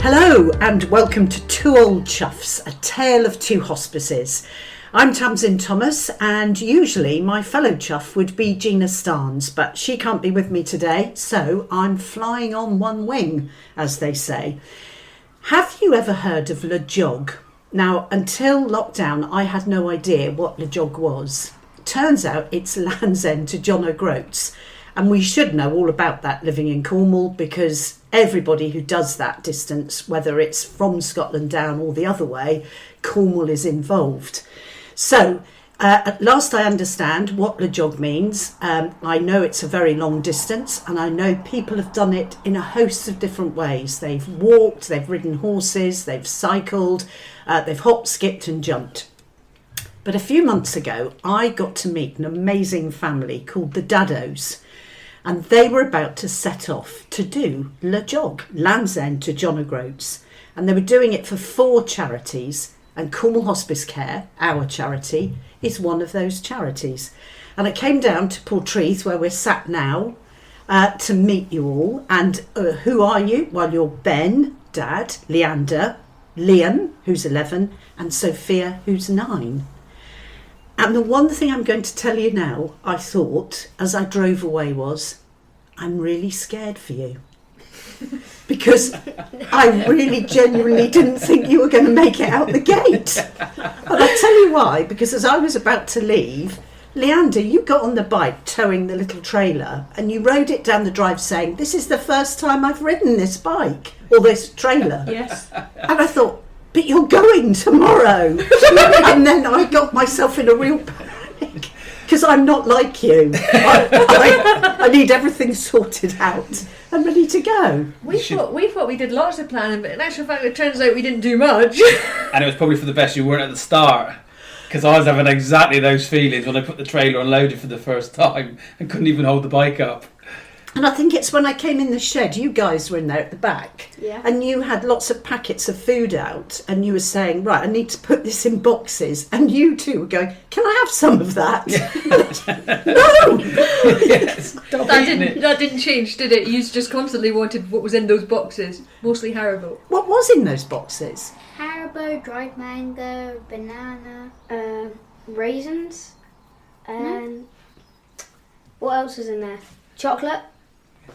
Hello and welcome to Two Old Chuffs, a tale of two hospices. I'm Tamsin Thomas and usually my fellow chuff would be Gina Starnes, but she can't be with me today, so I'm flying on one wing, as they say. Have you ever heard of Le Jog? Now, until lockdown, I had no idea what Le Jog was. Turns out it's Land's End to John O'Groats, and we should know all about that living in Cornwall because everybody who does that distance, whether it's from Scotland down or the other way, Cornwall is involved. So, at last I understand what Le Jog means. I know it's a very long distance and I know people have done it in a host of different ways. They've walked, they've ridden horses, they've cycled, they've hopped, skipped and jumped. But a few months ago, I got to meet an amazing family called the Daddows. And they were about to set off to do Le Jog, Land's End to John O'Groats. And they were doing it for 4 charities. And Cornwall Hospice Care, our charity, is one of those charities. And it came down to Portreath, where we're sat now, to meet you all. And who are you? Well, you're Ben, Dad, Leanda, Liam, who's 11, and Sophia, who's 9. And the one thing I'm going to tell you now, I thought, as I drove away was, I'm really scared for you. Because I really genuinely didn't think you were going to make it out the gate. And I'll tell you why, because as I was about to leave, Leanda, you got on the bike towing the little trailer and you rode it down the drive saying, this is the first time I've ridden this bike, or this trailer. Yes. And I thought, but you're going tomorrow. And then I got myself in a real panic because I'm not like you. I need everything sorted out and ready to go. We thought we did lots of planning, but in actual fact it turns out we didn't do much. And it was probably for the best you weren't at the start, because I was having exactly those feelings when I put the trailer unloaded for the first time and couldn't even hold the bike up. And I think it's when I came in the shed, you guys were in there at the back, and you had lots of packets of food out, and you were saying, right, I need to put this in boxes, and you two were going, can I have some of that? No! Yes, That didn't change, did it? You just constantly wanted what was in those boxes, mostly Haribo. What was in those boxes? Haribo, dried mango, banana, raisins, and what else is in there? Chocolate.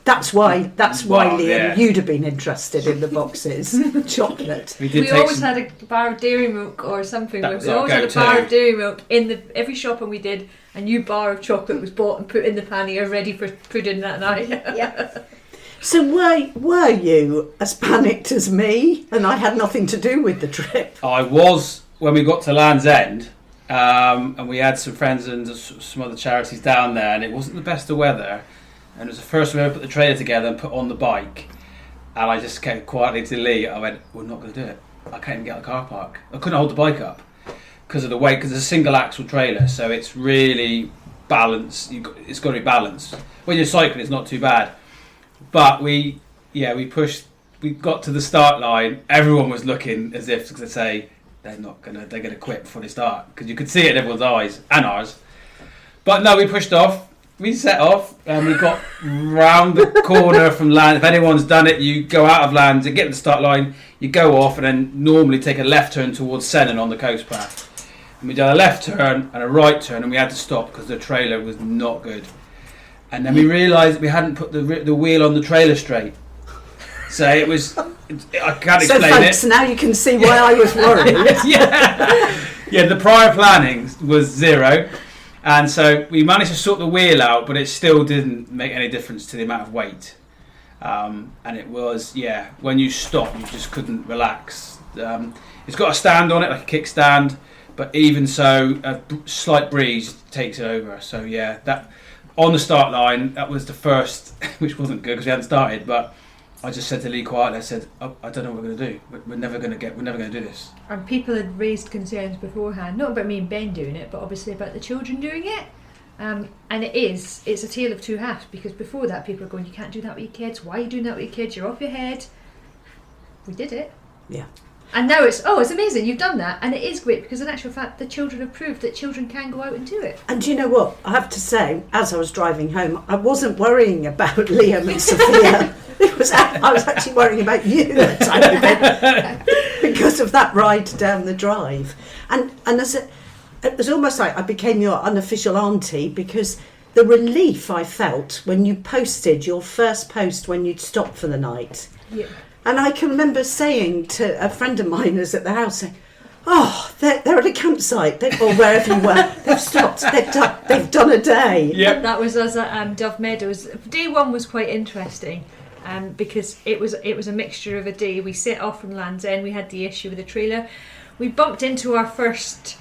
That's why, Liam, yeah. you'd have been interested in the boxes. Chocolate. We always had a bar of dairy milk or something. We always had a bar of dairy milk in every shopping we did. A new bar of chocolate was bought and put in the pannier ready for pudding that night. Yeah. So were you as panicked as me? And I had nothing to do with the trip. I was when we got to Land's End, and we had some friends and some other charities down there, and it wasn't the best of weather. And it was the first time I ever put the trailer together and put on the bike. And I just came quietly to Lee. I went, we're not going to do it. I can't even get out of the car park. I couldn't hold the bike up because of the weight, because it's a single axle trailer. So it's really balanced. It's got to be balanced. When you're cycling, it's not too bad. But we pushed. We got to the start line. Everyone was looking as if to say they're going to quit before they start, because you could see it in everyone's eyes and ours. But no, we pushed off. We set off and we got round the corner from Land. If anyone's done it, you go out of Land to get to the start line, you go off and then normally take a left turn towards Sennin on the coast path. And we did a left turn and a right turn and we had to stop because the trailer was not good. And then we realised we hadn't put the wheel on the trailer straight. So it was, I can't explain it. So folks, now you can see why I was worried. Yeah, the prior planning was 0. And so we managed to sort the wheel out, but it still didn't make any difference to the amount of weight. And it was, when you stop, you just couldn't relax. It's got a stand on it, like a kickstand, but even so, a slight breeze takes it over. So that on the start line, that was the first, which wasn't good because we hadn't started, but I just said to Lee quietly, I said, I don't know what we're going to do. We're never going to do this. And people had raised concerns beforehand, not about me and Ben doing it, but obviously about the children doing it. And it's a tale of two halves, because before that people are going, you can't do that with your kids. Why are you doing that with your kids? You're off your head. We did it. Yeah. And now it's amazing, you've done that. And it is great because in actual fact, the children have proved that children can go out and do it. And do you know what? I have to say, as I was driving home, I wasn't worrying about Liam and Sophia. I was actually worrying about you a tiny bit because of that ride down the drive. And it was almost like I became your unofficial auntie because the relief I felt when you posted your first post when you'd stopped for the night. Yeah. And I can remember saying to a friend of mine who's at the house, saying, "Oh, they're at a campsite, or wherever you were. They've stopped. They've done a day." Yep. That was us at Dove Meadows. Day one was quite interesting because it was a mixture of a day. We set off from Land's End. We had the issue with the trailer. We bumped into our first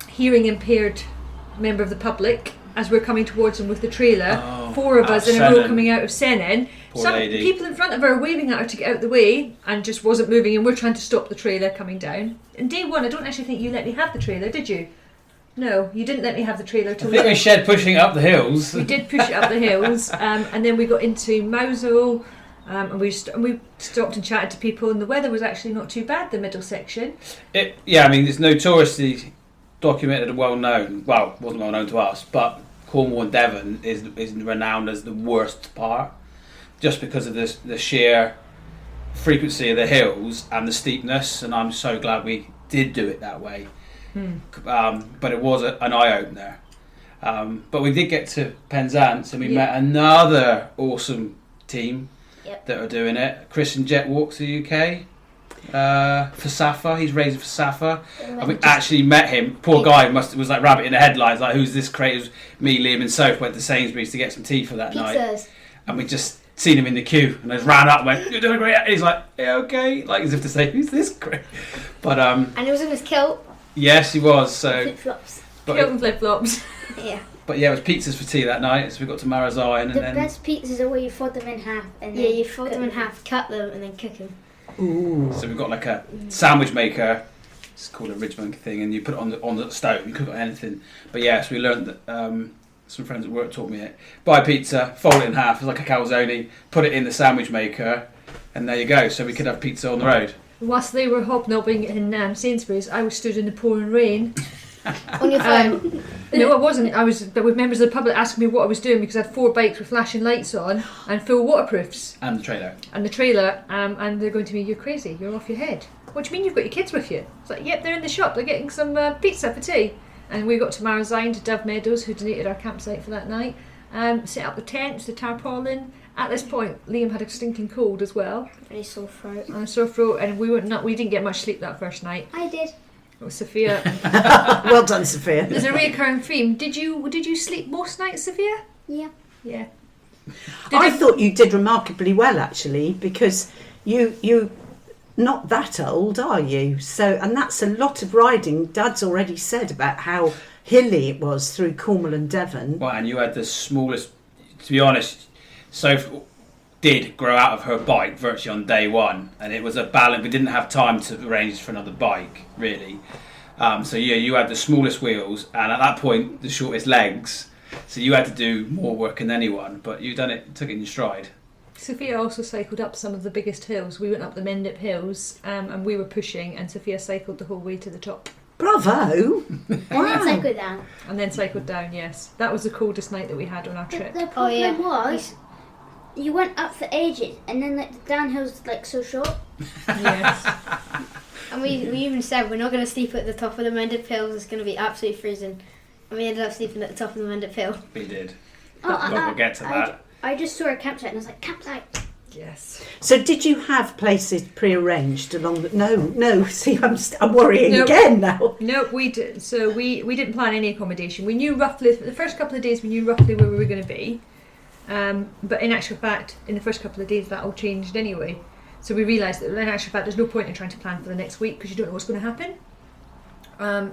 hearing impaired member of the public as we're coming towards them with the trailer. Four of us in a row coming out of Sennen. Some lady. people in front of her waving at her to get out of the way and just wasn't moving, and we're trying to stop the trailer coming down. And day one, I don't actually think you let me have the trailer, did you? No, you didn't let me have the trailer till I think we shed pushing it up the hills. we did push it up the hills, and then we got into Mousehole, and we stopped and chatted to people, and the weather was actually not too bad, the middle section. It's notoriously documented and well known. Well, it wasn't well known to us, but Cornwall and Devon is renowned as the worst part, just because of the sheer frequency of the hills and the steepness. And I'm so glad we did do it that way. But it was an eye opener. But we did get to Penzance and we met another awesome team that are doing it. Chris and Jet walks the UK. For Safa, he's raising for Safa, and we actually met him. Poor guy was like rabbit in the headlights, like who's this crazy? Me, Liam and Soph went to Sainsbury's to get some tea for that night, and we just seen him in the queue, and I just ran up and went, "You're doing great," and he's like, "Yeah, okay," like as if to say, "Who's this great?" But and it was in his kilt. Yes, he was. So Flip flops. Kilt and flip flops. Yeah. But yeah, it was pizzas for tea that night, so we got to Marazion, and The then best pizzas are where you fold them in half, and then you fold them in half, cut them, and then cook them. Ooh. so we've got like a sandwich maker. It's called a Ridgemont thing, and you put it on the stove. You cook it on anything. But yeah, so we learned that some friends at work taught me it. Buy pizza, fold it in half, it's like a calzone. Put it in the sandwich maker, and there you go. So we could have pizza on the road. Whilst they were hobnobbing in Sainsbury's, I was stood in the pouring rain. On your phone. No, I wasn't. I was with members of the public asking me what I was doing because I had 4 bikes with flashing lights on and full waterproofs. And the trailer. And they're going to me, "You're crazy, you're off your head. What do you mean you've got your kids with you?" It's like, "Yep, they're in the shop, they're getting some pizza for tea." And we got to Marazion, to Dove Meadows, who donated our campsite for that night. Set up the tents, the tarpaulin. At this point, Liam had a stinking cold as well. Very sore throat. And a sore throat, and we didn't get much sleep that first night. I did. It was Sophia. Well done, Sophia. There's a recurring theme. Did you sleep most nights, Sophia? Yeah. Yeah. I thought you did remarkably well, actually, because you not that old, are you? So, and that's a lot of riding. Dad's already said about how hilly it was through Cornwall and Devon. Well, and you had the smallest. To be honest, Soph did grow out of her bike virtually on day one, and it was a balance. We didn't have time to arrange for another bike, really. So yeah, you had the smallest wheels, and at that point, the shortest legs. So you had to do more work than anyone, but you took it in your stride. Sophia also cycled up some of the biggest hills. We went up the Mendip Hills, and we were pushing, and Sophia cycled the whole way to the top. Bravo! And then cycle down. And then cycled down, yes. That was the coldest night that we had on our trip. The problem was, you went up for ages, and then like the downhill's like so short. Yes. And we even said we're not going to sleep at the top of the Mendip Hills, it's going to be absolutely freezing. And we ended up sleeping at the top of the Mendip Hill. We did. Oh, We'll get to that. I just saw a campsite and I was like, campsite. Yes. So did you have places pre-arranged along the... No, see, I'm worrying Nope. again now. No, we did. So we didn't plan any accommodation. We knew roughly, the first couple of days we knew roughly where we were going to be. But in actual fact, in the first couple of days that all changed anyway. So we realised that in actual fact there's no point in trying to plan for the next week because you don't know what's going to happen.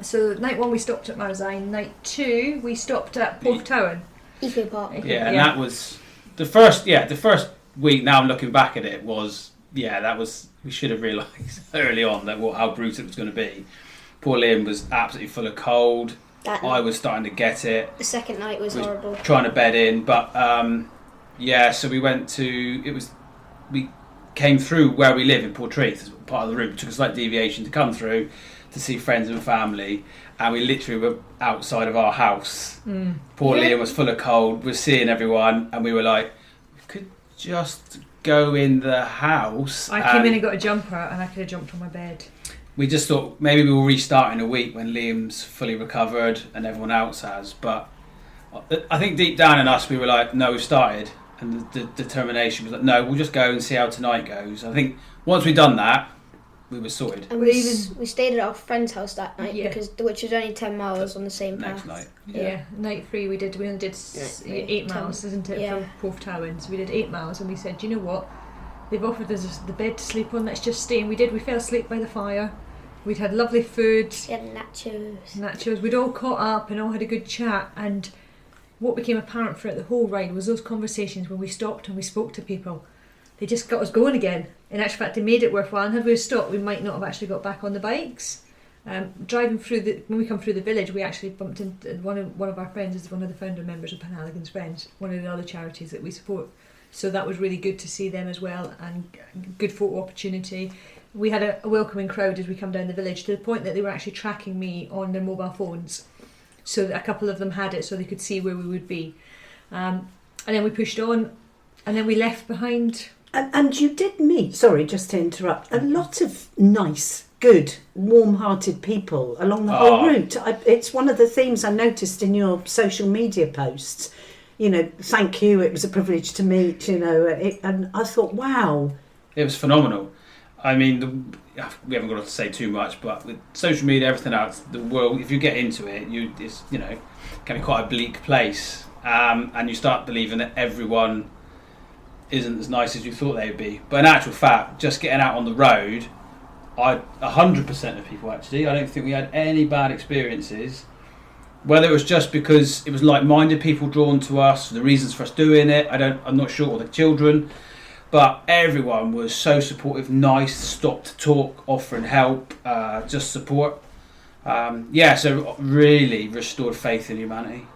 So night 1 we stopped at Marazion. Night 2 we stopped at Portreath. Eco Park. Yeah, and that was the first week. Now I'm looking back at it, we should have realised early on that how brutal it was going to be. Poor Liam was absolutely full of cold. I was starting to get it. The second night was horrible. Trying to bed in, but so we went to came through where we live in Portreath as part of the route. It took a slight deviation to come through to see friends and family, and we literally were outside of our house. Poor Liam was full of cold, we're seeing everyone, and we were like, we could just go in the house. I came in and got a jumper, and I could have jumped on my bed. We just thought maybe we will restart in a week when Liam's fully recovered and everyone else has. But I think deep down in us, we were like, no, we've started. And the determination was like, no, we'll just go and see how tonight goes. I think once we'd done that, we were sorted. And we stayed at our friend's house that night, Yeah. which was only 10 miles on the same Next path. night. Yeah, night 3 we only did 8 miles, isn't it, Yeah. from Portreath. So we did 8 miles, and we said, do you know what? They've offered us the bed to sleep on, let's just stay. And we did. We fell asleep by the fire. We'd had lovely food. We had nachos. We'd all caught up and all had a good chat. And what became apparent throughout the whole ride was those conversations when we stopped and we spoke to people. They just got us going again. In actual fact, they made it worthwhile. And had we stopped, we might not have actually got back on the bikes. Driving through when we come through the village, we actually bumped into one of our friends is one of the founder members of Penhaligons Friends, one of the other charities that we support. So that was really good to see them as well, and good photo opportunity. We had a welcoming crowd as we come down the village, to the point that they were actually tracking me on their mobile phones. So that a couple of them had it so they could see where we would be. And then we pushed on, and then we left behind. And you did meet, sorry, just to interrupt, a lot of nice, good, warm-hearted people along the whole route. It's one of the themes I noticed in your social media posts. You know, thank you, it was a privilege to meet, you know, and I thought, wow. It was phenomenal. I mean, we haven't got to say too much, but with social media, everything else, the world, if you get into it, it's, you know, can be quite a bleak place. And you start believing that everyone isn't as nice as you thought they'd be. But in actual fact, just getting out on the road, 100% of people actually, I don't think we had any bad experiences. Whether it was just because it was like-minded people drawn to us, the reasons for us doing it, I'm not sure, or the children, but everyone was so supportive, nice, stopped to talk, offering help, just support. So really restored faith in humanity.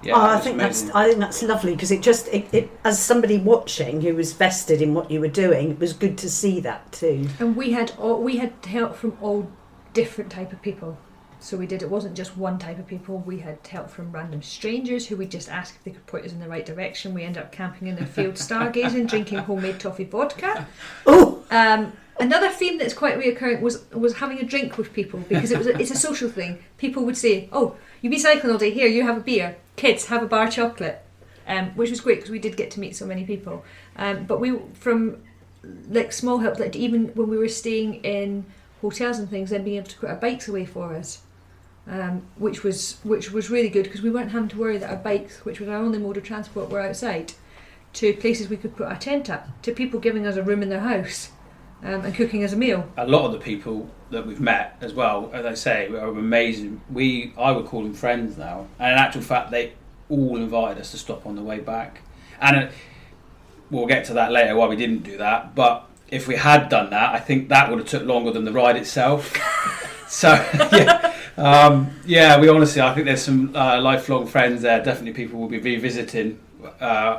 Yeah, I think that's lovely, because it as somebody watching who was vested in what you were doing, it was good to see that too. And we had help from all different type of people. So it wasn't just one type of people. We had help from random strangers who we just asked if they could point us in the right direction. We ended up camping in their field, stargazing, drinking homemade toffee vodka. Oh! Another theme that's quite reoccurring was having a drink with people, because it's a social thing. People would say, oh, you've been cycling all day, here, you have a beer. Kids, have a bar chocolate. Which was great, because we did get to meet so many people. But we, from like small help, like even when we were staying in hotels and things, then being able to put our bikes away for us. Which was really good, because we weren't having to worry that our bikes, which was our only mode of transport, were outside, to places we could put our tent up, to people giving us a room in their house, and cooking us a meal. A lot of the people that we've met as well, as I say, are amazing. I would call them friends now, and in actual fact they all invited us to stop on the way back, and we'll get to that later why we didn't do that. But if we had done that, I think that would have took longer than the ride itself. So we honestly, I think there's some lifelong friends there. Definitely people will be revisiting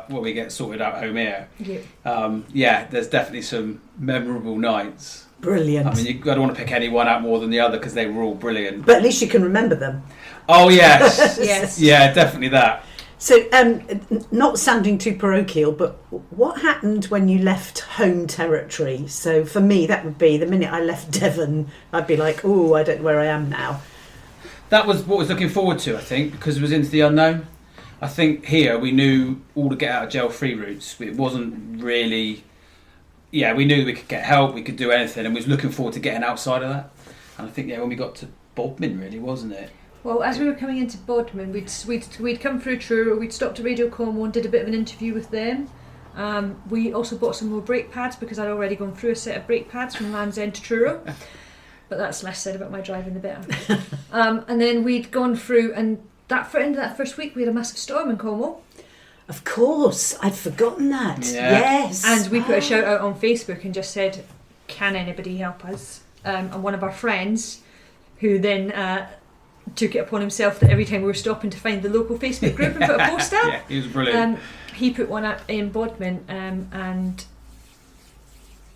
when we get sorted out home here. There's definitely some memorable nights. Brilliant. I mean, I don't want to pick any one out more than the other, because they were all brilliant. But at least you can remember them. Oh yes. Yes. Yeah, definitely that. So, not sounding too parochial, but what happened when you left home territory? So for me, that would be the minute I left Devon, I'd be like, oh, I don't know where I am now. That was what I was looking forward to, I think, because it was into the unknown. I think here we knew all the get out of jail free routes. It wasn't really, we knew we could get help, we could do anything, and we was looking forward to getting outside of that. And I think when we got to Bodmin, really, wasn't it? Well, as we were coming into Bodmin, we'd come through Truro, we'd stopped at Radio Cornwall and did a bit of an interview with them. We also bought some more brake pads, because I'd already gone through a set of brake pads from Land's End to Truro. But that's less said about my driving, the better. And then we'd gone through, and that for end of that first week, we had a massive storm in Cornwall. Of course, I'd forgotten that. Yeah. Yes. And we put a shout out on Facebook and just said, can anybody help us? And one of our friends, who then took it upon himself that every time we were stopping to find the local Facebook group and put a post up. Yeah, he was brilliant. He put one up in Bodmin, and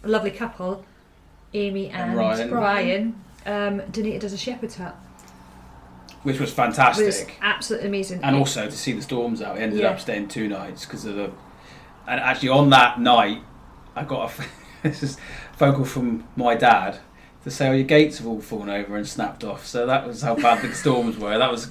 a lovely couple, Amy and Ryan, donated us a shepherd's hut. Which was fantastic. It was absolutely amazing. And also to see the storms out. We ended up staying 2 nights because of the... And actually on that night, I got a phone call from my dad to say, your gates have all fallen over and snapped off. So that was how bad the storms were. That was,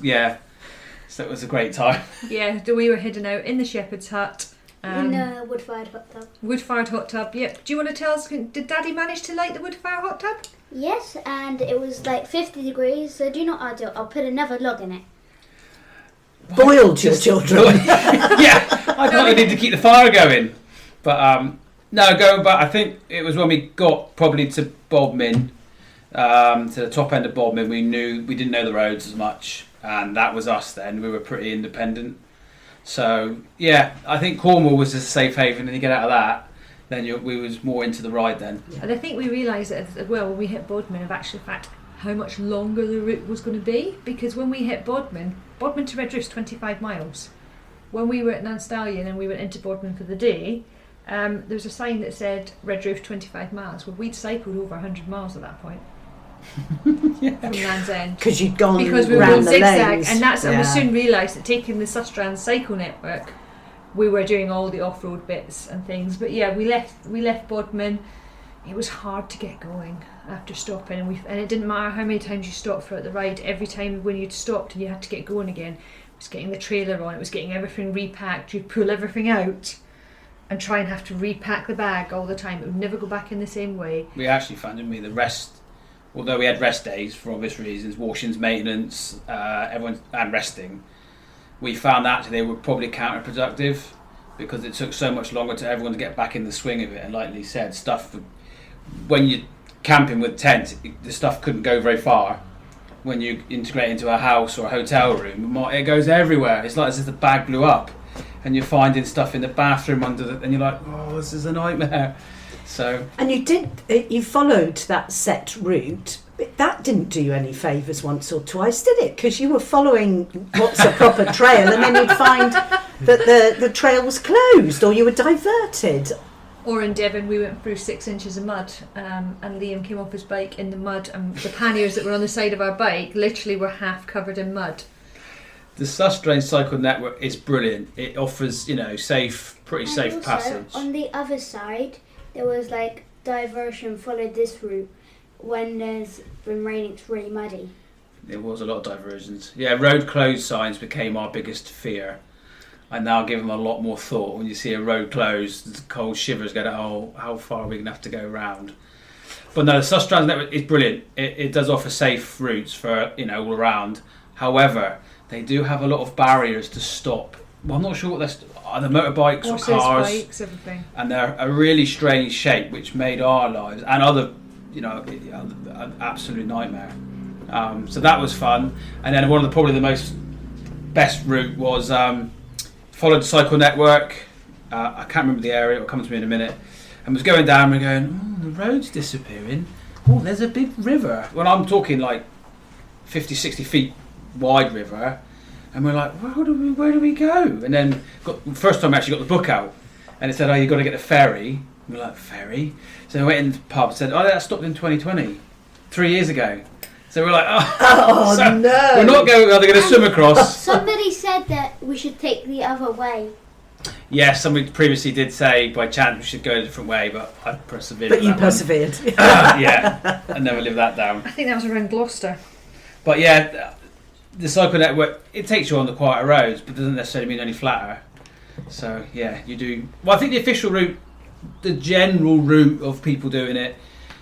so it was a great time. Yeah, we were heading out in the shepherd's hut. In a wood-fired hot tub. Wood-fired hot tub, yep. Do you want to tell us, did Daddy manage to light the wood-fired hot tub? Yes, and it was like 50 degrees, so do you know what I'll do? I'll put another log in it. Boiled your children. Yeah, I thought I need to keep the fire going. But no, going back, I think it was when we got probably to Bodmin, to the top end of Bodmin, we didn't know the roads as much, and that was us then. We were pretty independent. So, yeah, I think Cornwall was a safe haven, and you get out of that, then we was more into the ride then. And I think we realised as well when we hit Bodmin of actually fact how much longer the route was going to be, because when we hit Bodmin to Redriff's 25 miles. When we were at Nanstallion and we went into Bodmin for the day, there was a sign that said Redriff 25 miles. Well, we'd cycled over 100 miles at that point. From Land's End. Because you'd gone because we were round on the zigzag, lanes. and we soon realised that taking the Sustrans cycle network, we were doing all the off-road bits and things. But yeah, we left Bodmin. It was hard to get going after stopping, and it didn't matter how many times you stopped throughout the ride. Every time when you'd stopped and you had to get going again, it was getting the trailer on, it was getting everything repacked. You'd pull everything out and try and have to repack the bag all the time. It would never go back in the same way. We actually found, didn't we, the rest, although we had rest days for obvious reasons, washings, maintenance, everyone, and resting, we found that they were probably counterproductive because it took so much longer to everyone to get back in the swing of it. And like Lee said, when you're camping with tents, the stuff couldn't go very far. When you integrate into a house or a hotel room, it goes everywhere. It's like as if the bag blew up and you're finding stuff in the bathroom and you're like, oh, this is a nightmare. So, and you followed that set route, but that didn't do you any favours once or twice, did it? Because you were following what's a proper trail, and then you'd find that the trail was closed or you were diverted. Or in Devon, we went through 6 inches of mud, and Liam came off his bike in the mud, and the panniers that were on the side of our bike literally were half covered in mud. The Sustrain Cycle Network is brilliant. It offers, pretty safe passage. On the other side, there was like diversion, follow this route. When there's been raining, it's really muddy. There was a lot of diversions. Yeah, road closed signs became our biggest fear. I now give them a lot more thought. When you see a road closed, the cold shivers go, oh, how far are we going to have to go around? But no, the Sustrans Network is brilliant. It does offer safe routes for, all around. However, they do have a lot of barriers to stop. Well, I'm not sure what are the motorbikes horses, or cars. Bikes, everything. And they're a really strange shape, which made our lives and other, an absolute nightmare. So that was fun. And then one of probably the most best route was followed the cycle network. I can't remember the area, it'll come to me in a minute. And was going down and going, oh, the road's disappearing. Oh, there's a big river. Well, I'm talking like 50, 60 feet wide river. And we're like, where do we go? And then first time I actually got the book out. And it said, oh, you've got to get a ferry. And we're like, ferry? So we went in the pub and said, oh, that stopped in 2020, 3 years ago. So we're like, oh so no. We're not going, are they going to swim across? Somebody said that we should take the other way. Yes, somebody previously did say by chance we should go a different way, but I persevered. But you persevered. Yeah, I never lived that down. I think that was around Gloucester. But yeah, the cycle network, it takes you on the quieter roads, but doesn't necessarily mean any flatter. So yeah, you do. Well, I think the official route, the general route of people doing it,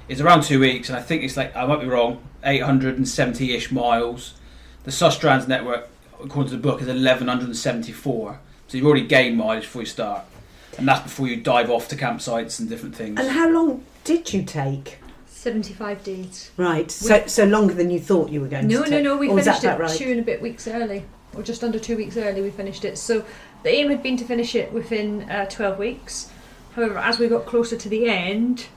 is around 2 weeks, and I think it's like, I might be wrong, 870-ish miles. The Sustrans network, according to the book, is 1174. So you've already gained mileage before you start. And that's before you dive off to campsites and different things. And how long did you take? 75 days. Right, so longer than you thought you were going to take. No, we finished it right? 2 and a bit weeks early, or just under 2 weeks early we finished it. So the aim had been to finish it within 12 weeks. However, as we got closer to the end,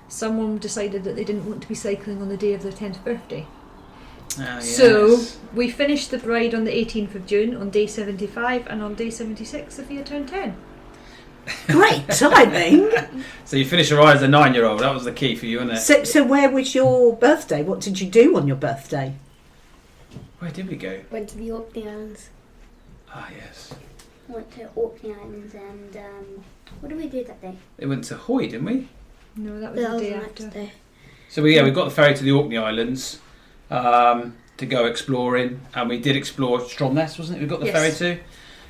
someone decided that they didn't want to be cycling on the day of their 10th birthday. Yes. So we finished the ride on the 18th of June on day 75, and on day 76 Sophia turned 10. Great timing. So you finish your ride as a 9-year-old. That was the key for you, wasn't it? So where was your birthday? What did you do on your birthday? Where did we go? Went to the Orkney Islands. Ah, yes. Went to Orkney Islands and what did we do that day? We went to Hoy, didn't we? No, that was That the was day the after. next day. So we got the ferry to the Orkney Islands to go exploring, and we did explore Stromness, wasn't it? We got the Yes. ferry to.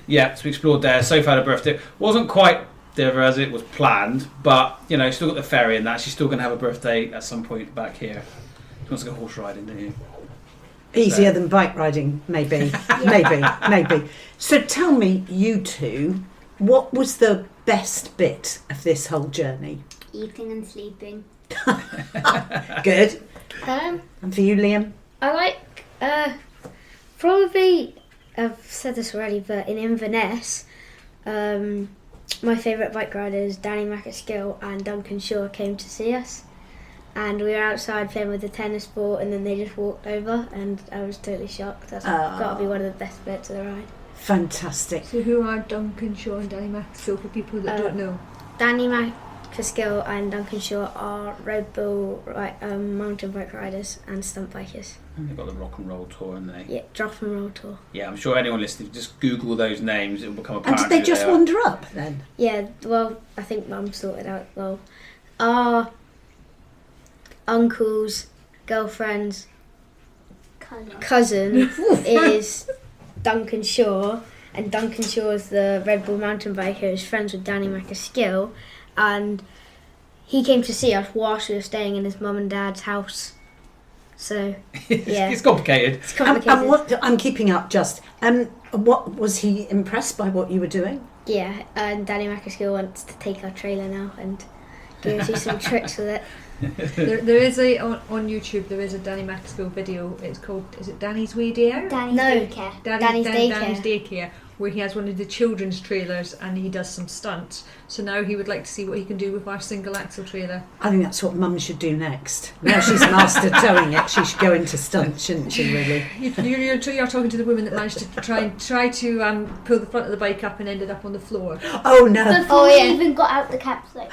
Yeah, so we explored there. Sophia had a birthday. Wasn't quite there as it was planned, but you know, still got the ferry and that. She's still going to have a birthday at some point back here. She wants to go horse riding, don't you? Easier than bike riding, maybe. maybe. So tell me, you two, what was the best bit of this whole journey? Eating and sleeping. Good. Um, And for you, Liam? I like, probably, I've said this already, but in Inverness, my favourite bike riders, Danny Maccaskill and Duncan Shaw, came to see us. And we were outside playing with the tennis ball, and then they just walked over, and I was totally shocked. That's got to be one of the best bits of the ride. Fantastic. So who are Duncan Shaw and Danny Maxwell for people that don't know? Danny Maccaskill and Duncan Shaw are Red Bull mountain bike riders and stunt bikers. And they've got the rock and roll tour, haven't they? Yeah, drop and roll tour. Yeah, I'm sure anyone listening, just Google those names, it will become And apparent. did they who just are. wander up then? Yeah, well, I think Mum sorted out. Well, our uncle's girlfriend's cousin is Duncan Shaw, and Duncan Shaw is the Red Bull mountain biker who's friends with Danny Maccaskill, and he came to see us whilst we were staying in his mum and dad's house. So, yeah. It's complicated. It's complicated. And what, I'm keeping up just. What was he impressed by what you were doing? Yeah, and Danny Maccaskill wants to take our trailer now and go do some tricks with it. There is on YouTube. There is a Danny Maxwell video. It's called. Is it Danny's Way Dare? Danny's No. daycare. Danny's Daycare. Danny's Daycare, where he has one of the children's trailers and he does some stunts. So now he would like to see what he can do with our single axle trailer. I think that's what Mum should do next. Now she's mastered towing it, she should go into stunts, shouldn't she, really? You're talking to the woman that managed to try to pull the front of the bike up and ended up on the floor. Oh, no. Before yeah. we even got out the capsule.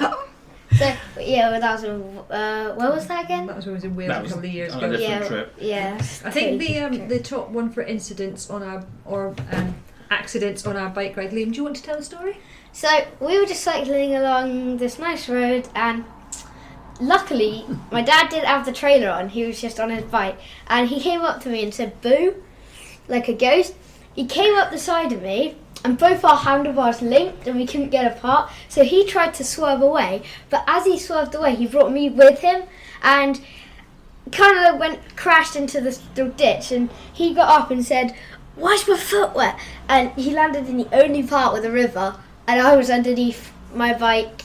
So, yeah, well, that was in, where was that again? That was when I was in Wales That a was couple of years on a ago. different Yeah, trip. yeah. I think the top one for incidents on our accidents on our bike ride. Liam, do you want to tell the story? So we were just cycling along this nice road, and luckily my dad didn't have the trailer on. He was just on his bike, and he came up to me and said "boo," like a ghost. He came up the side of me, and both our handlebars linked, and we couldn't get apart. So he tried to swerve away, but as he swerved away, he brought me with him, and kind of crashed into the ditch. And he got up and said, "Why's my foot wet?" And he landed in the only part with a river, and I was underneath my bike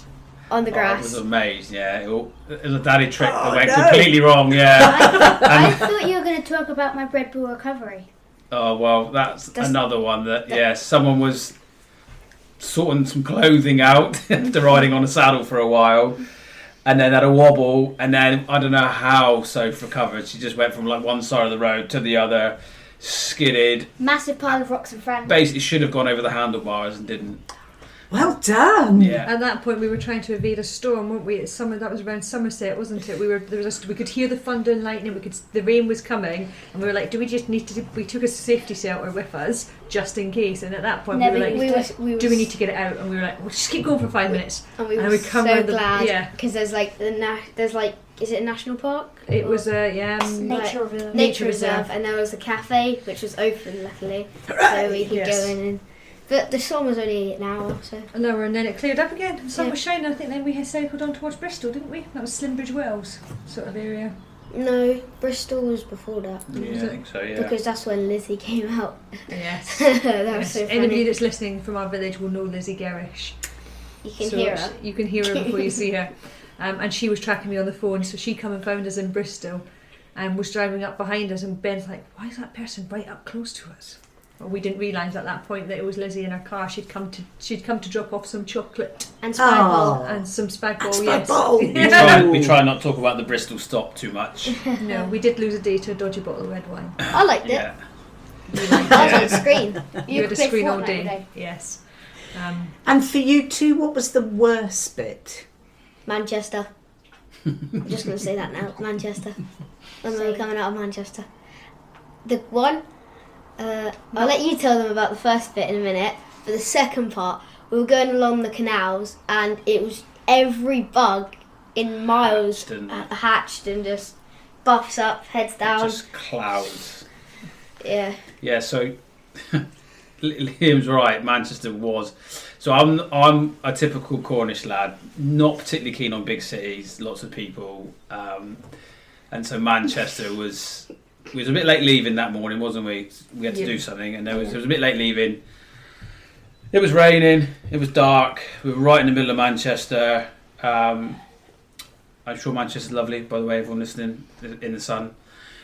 on the I grass. was amazed, yeah. It was a daddy trick that went no. completely wrong, yeah. I thought you were going to talk about my Red Bull recovery. Oh, well, that's another one that, yeah, someone was sorting some clothing out after riding on a saddle for a while, and then had a wobble, and then I don't know how Soph recovered. She just went from like one side of the road to the other, skidded, Massive pile of rocks in front. basically should have gone over the handlebars and didn't. Well done. Yeah. At that point, we were trying to evade a storm, weren't we? That was around Somerset, wasn't it? We could hear the thunder and lightning. The rain was coming, and we were like, "Do we just need to?" We took a safety shelter with us just in case. And at that point, Never we were like, we "Do we need to get it out?" And we were like, "We'll just keep going for 5 minutes." And we And were we come so round glad because there's like is it a national park? It Or- was Nature reserve. Nature reserve, and there was a cafe which was open, luckily, so we could Yes. go in. And but the storm was only an hour, so an hour, and then it cleared up again. The sun Yeah. was shining. I think then we had cycled on towards Bristol, didn't we? That was Slimbridge Wells sort of area. no, Bristol was before that Yeah, I think so, yeah. because that's when Lizzie came out. Yes. That was Yes. so Anybody funny. that's listening from our village will know Lizzie Garish. You can So hear her. You can hear her before you see her. And she was tracking me on the phone, so she come and found us in Bristol and was driving up behind us, and Ben's like, "Why is that person right up close to us?" Well, we didn't realise at that point that it was Lizzie in her car. She'd come to drop off some chocolate And Spag Bol. Oh. and some spag bol. Spag Yes. bol. We try not to talk about the Bristol stop too much. No, we did lose a day to a dodgy bottle of red wine. I liked it. Yeah. I was on screen. You had a played screen all Fortnite day. today. Yes. And for you two, what was the worst bit? Manchester. I'm just going to say that now. Manchester. When we were coming out of Manchester. The one, I'll let you tell them about the first bit in a minute, but the second part, we were going along the canals and it was every bug in miles hatched and just buffs up, heads down. Just clouds. Yeah. Yeah, so Liam's right, Manchester was. So I'm a typical Cornish lad, not particularly keen on big cities, lots of people. And so Manchester was... We was a bit late leaving that morning, wasn't we? We had to do something, and it was a bit late leaving. It was raining, it was dark, we were right in the middle of Manchester. I'm sure Manchester's lovely, by the way, everyone listening, in the sun.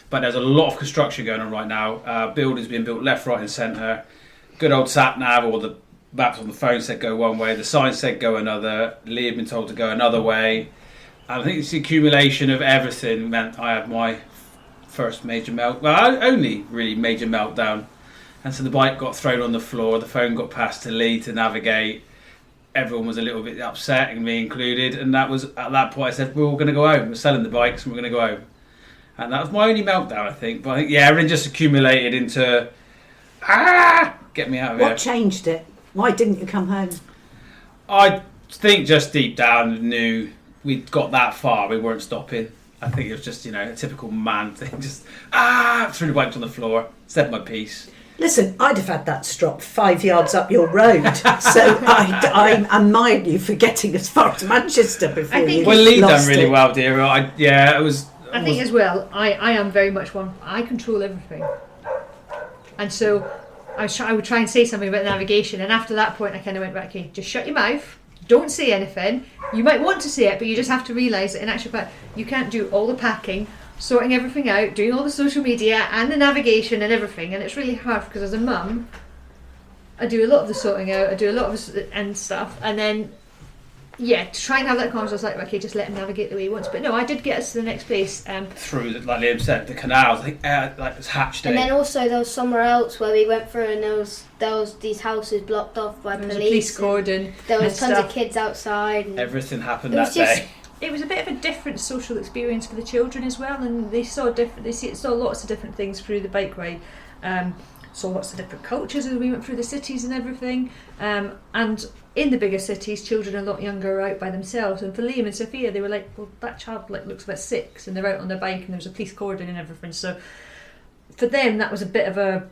But there's a lot of construction going on right now. Buildings being built left, right and centre. Good old sat-nav, or the maps on the phone said go one way, the sign said go another. Lee had been told to go another way. And I think it's the accumulation of everything meant I had my first major only really major meltdown. And so the bike got thrown on the floor, the phone got passed to Lee to navigate. Everyone was a little bit upset, and me included, and that was at that point I said we're all going to go home, we're selling the bikes and we're going to go home. And that was my only meltdown, I think. But I think everything just accumulated into get me out of here. What changed it? Why didn't you come home? I think just deep down knew we'd got that far, we weren't stopping. I think it was just, a typical man thing. Just, threw the bikes on the floor, said my piece. Listen, I'd have had that strop 5 yards up your road. So I admire you for getting as far as Manchester before you Well, Lee lost done really it. well, dear. It was... I think as well, I am very much one, I control everything. And so I would try and say something about navigation, and after that point I kind of went, right, okay, just shut your mouth. Don't say anything. You might want to say it, but you just have to realise that in actual fact, you can't do all the packing, sorting everything out, doing all the social media and the navigation and everything. And it's really hard because as a mum, I do a lot of the sorting out, I do a lot of and stuff. And then, to try and have that conversation, I was like, okay, just let him navigate the way he wants. But no, I did get us to the next place. Through, like Liam said, the canals, like it's hatched. And then also there was somewhere else where we went through, and there was these houses blocked off by there was police. A police cordon. There was tons of kids outside. And everything happened that day. It was a bit of a different social experience for the children as well, and they saw lots of different things through the bike ride. Saw lots of different cultures as we went through the cities and everything. And in the bigger cities, children a lot younger are out by themselves. And for Liam and Sophia, they were like, well, that child looks about 6, and they're out on their bike, and there's a police cordon and everything. So for them, that was a bit of a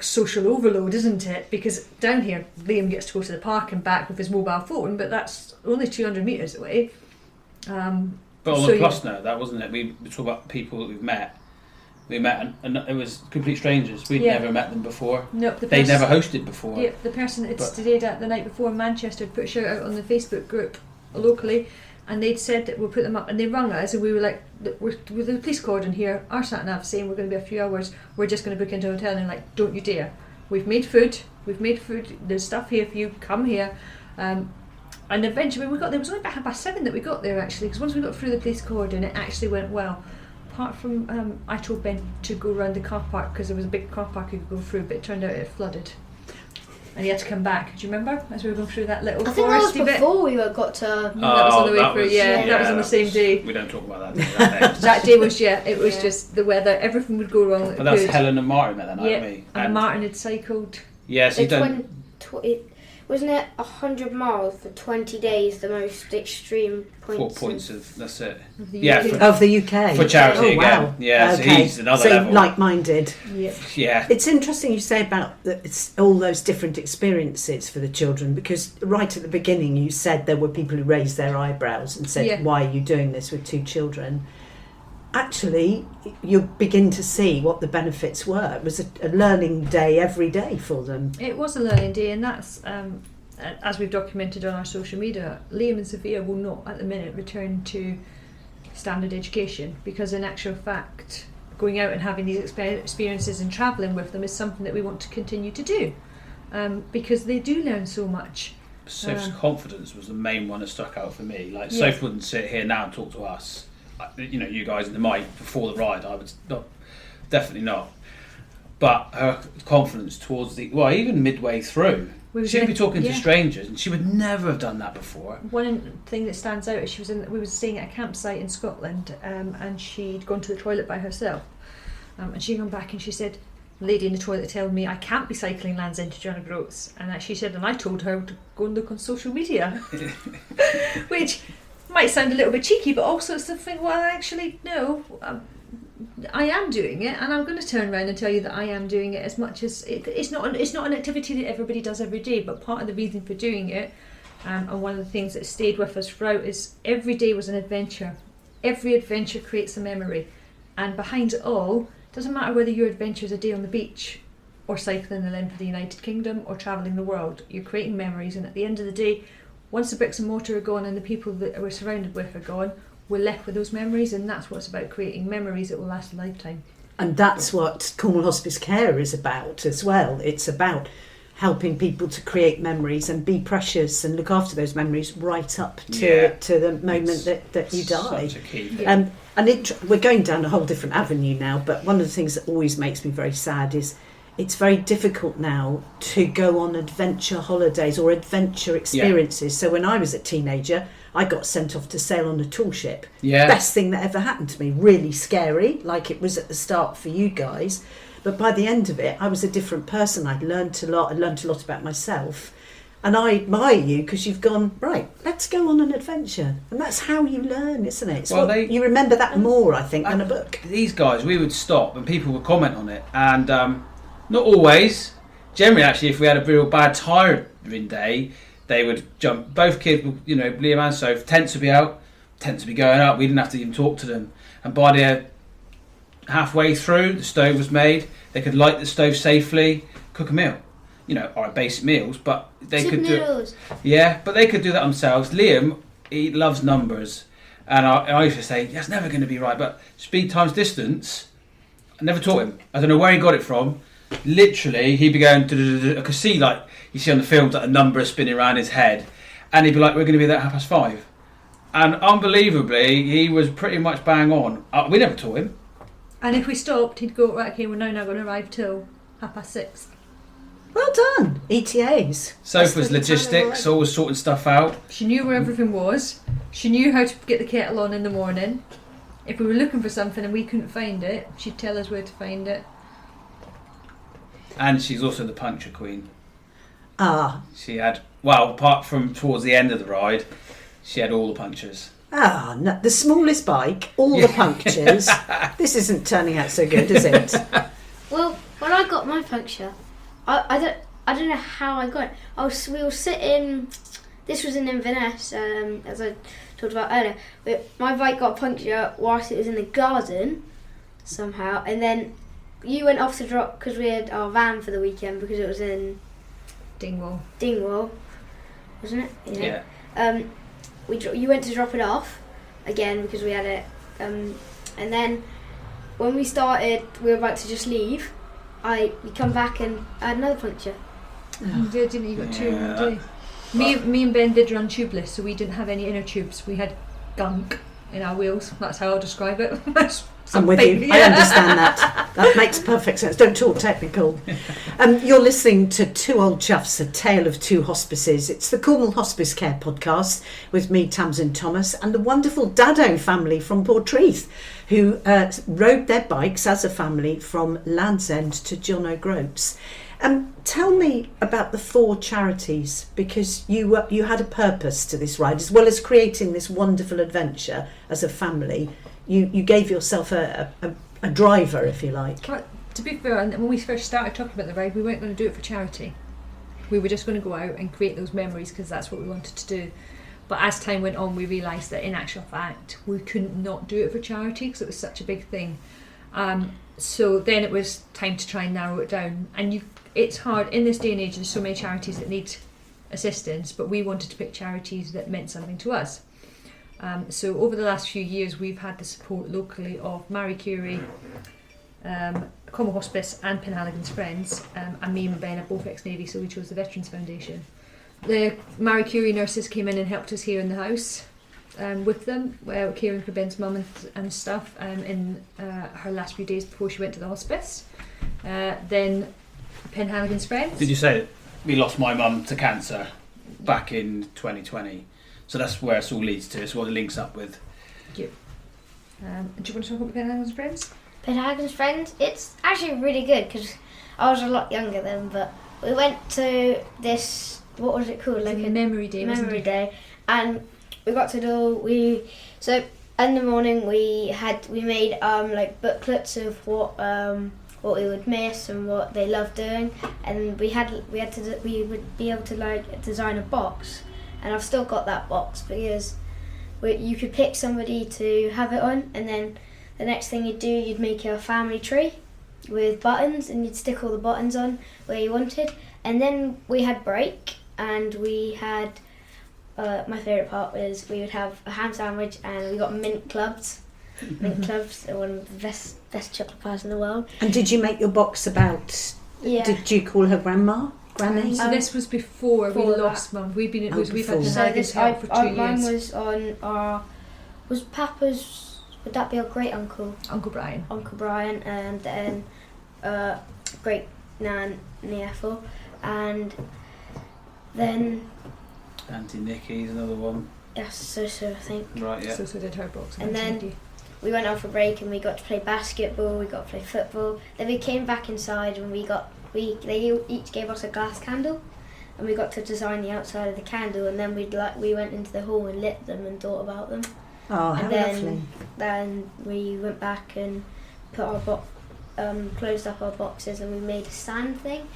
social overload, isn't it? Because down here, Liam gets to go to the park and back with his mobile phone, but that's only 200 metres away. But on the plus note, that wasn't it. We talk about people that we've met. We met and it was complete strangers. We'd never met them before. Nope, they'd never hosted before. Yeah, the person that stayed at the night before in Manchester put a shout out on the Facebook group locally, and they'd said that we'll put them up, and they rung us, and we were like, we're with the police cordon here, our sat nav saying we're going to be a few hours, we're just going to book into a hotel. And they're like, don't you dare, we've made food, there's stuff here for you, come here. And eventually there was only about 7:30 that we got there, actually, because once we got through the police cordon it actually went well. Apart from I told Ben to go around the car park because there was a big car park you could go through, but it turned out it flooded and he had to come back. Do you remember as we were going through that little foresty bit? I think that was before we got to... that was on the way through, that was on the same day. We don't talk about that day. That day was, it was just the weather, everything would go wrong. But that's Helen and Martin met that night, me. And Martin had cycled. Yes, he done... Wasn't it 100 miles for 20 days, the most extreme points? 4 points that's it. Of the UK. Of the UK. For charity again. Wow. Yeah, okay. so he's another level. Like-minded. Yeah. It's interesting you say about it's all those different experiences for the children, because right at the beginning you said there were people who raised their eyebrows and said, why are you doing this with 2 children? Actually, you begin to see what the benefits were. It was a learning day every day for them. It was a learning day, and that's, as we've documented on our social media, Liam and Sophia will not at the minute return to standard education, because in actual fact, going out and having these experiences and travelling with them is something that we want to continue to do, because they do learn so much. Soph's confidence was the main one that stuck out for me. Like, Soph wouldn't sit here now and talk to us. You guys in the mic before the ride, I would not, definitely not. But her confidence towards even midway through, She'd be talking to strangers, and she would never have done that before. One thing that stands out is we were staying at a campsite in Scotland, and she'd gone to the toilet by herself, and she came back and she said, the lady in the toilet told me I can't be cycling Land's End to John O'Groats, and she said, and I told her to go and look on social media, which might sound a little bit cheeky, but also it's something, well, actually, no, I am doing it, and I'm going to turn around and tell you that I am doing it as much as it's not an activity that everybody does every day, but part of the reason for doing it, and one of the things that stayed with us throughout, is every day was an adventure. Every adventure creates a memory, and behind it all, doesn't matter whether your adventure is a day on the beach or cycling the length of the United Kingdom or travelling the world, you're creating memories, and at the end of the day, once the bricks and mortar are gone and the people that we're surrounded with are gone, we're left with those memories, and that's what it's about, creating memories that will last a lifetime. And that's what Cornwall Hospice Care is about as well. It's about helping people to create memories and be precious and look after those memories right up to the moment that you die. Such a key. Yeah. We're going down a whole different avenue now, but one of the things that always makes me very sad is it's very difficult now to go on adventure holidays or adventure experiences. So when I was a teenager, I got sent off to sail on a tall ship. Yeah. Best thing that ever happened to me. Really scary, like it was at the start for you guys. But by the end of it, I was a different person. I'd learnt a lot. I learnt a lot about myself. And I admire you because you've gone, right, let's go on an adventure. And that's how you learn, isn't it? You remember that more, I think, than a book. These guys, we would stop and people would comment on it. And not always. Generally, actually, if we had a real bad tiring day, they would jump. Both kids, Liam and Soph, tents would be out, tents would be going up. We didn't have to even talk to them. And by the halfway through, the stove was made. They could light the stove safely, cook a meal. Our basic meals, but they could do. Yeah, but they could do that themselves. Liam, he loves numbers, and I used to say that's never going to be right. But speed times distance, I never taught him. I don't know where he got it from. Literally, he'd be going. I could see, like you see on the films, that a number is spinning around his head, and he'd be like, "We're going to be there at 5:30," and unbelievably, he was pretty much bang on. We never taught him. And if we stopped, he'd go, right, okay, we're now not going to arrive till 6:30. Well done, ETAs. Soph was logistics, always sorting stuff out. She knew where everything was. She knew how to get the kettle on in the morning. If we were looking for something and we couldn't find it, she'd tell us where to find it. And she's also the puncture queen. She had, apart from towards the end of the ride, she had all the punctures. No, the smallest bike, all the punctures. This isn't turning out so good, is it? Well, when I got my puncture, I don't know how I got it. We were sitting. This was in Inverness, as I talked about earlier. My bike got a puncture whilst it was in the garden, somehow, and then you went off to drop because we had our van for the weekend because it was in Dingwall, wasn't it? Yeah. You went to drop it off again because we had it, and then when we started, we were about to just leave. We come back and I had another puncture. You did, didn't you? You got two in one day. Me and Ben did run tubeless, so we didn't have any inner tubes. We had gunk in our wheels. That's how I'll describe it. I'm with you. Yeah. I understand that. That makes perfect sense. Don't talk technical. You're listening to Two Old Chuffs, A Tale of Two Hospices. It's the Cornwall Hospice Care podcast with me, Tamsin Thomas, and the wonderful Daddow family from Portreath, who rode their bikes as a family from Land's End to John O'Groats. Tell me about the 4 charities, because you had a purpose to this ride, as well as creating this wonderful adventure as a family. You gave yourself a driver, if you like. But to be fair, when we first started talking about the ride, we weren't going to do it for charity. We were just going to go out and create those memories because that's what we wanted to do. But as time went on, we realised that in actual fact, we couldn't not do it for charity because it was such a big thing. So then it was time to try and narrow it down. And it's hard in this day and age. There's so many charities that need assistance, but we wanted to pick charities that meant something to us. So over the last few years, we've had the support locally of Marie Curie, Cornwall Hospice and Penhaligon's Friends, and me and Ben are both ex-Navy, so we chose the Veterans Foundation. The Marie Curie nurses came in and helped us here in the house with them, caring for Ben's mum and stuff in her last few days before she went to the hospice. Then Penhaligon's Friends. Did you say it? we lost my mum to cancer back in 2020. So that's where it all leads to. It's what it links up with. Thank you. Do you want to talk about Penhagen's Friends? Penhagen's Friends, it's actually really good because I was a lot younger then, but we went to this, what was it called? Like a memory day. Memory day, and we got to do, so in the morning we made like booklets of what we would miss and what they loved doing, and we would be able to like design a box, and I've still got that box because you could pick somebody to have it on, and then the next thing you'd do, you'd make a family tree with buttons, and you'd stick all the buttons on where you wanted. And then we had break, and we had my favourite part was we would have a ham sandwich, and we got mint clubs. Mint clubs are one of the best chocolate bars in the world. And did you make your box about? Yeah. Did you call her grandma? Granny? So this was before we lost Mum. We've had Penhagen's help for 2 years. Mine was on was Papa's, would that be our great uncle? Uncle Brian. Uncle Brian, and then great nan Ethel, and then Auntie Nikki's another one. yes, so I think. Right, yeah. So did her box. And then we went out for break, and we got to play basketball. We got to play football. Then we came back inside, and they each gave us a glass candle, and we got to design the outside of the candle. And then we went into the hall and lit them and thought about them. Oh, how lovely! Then we went back and put closed up our boxes, and we made a sand thing.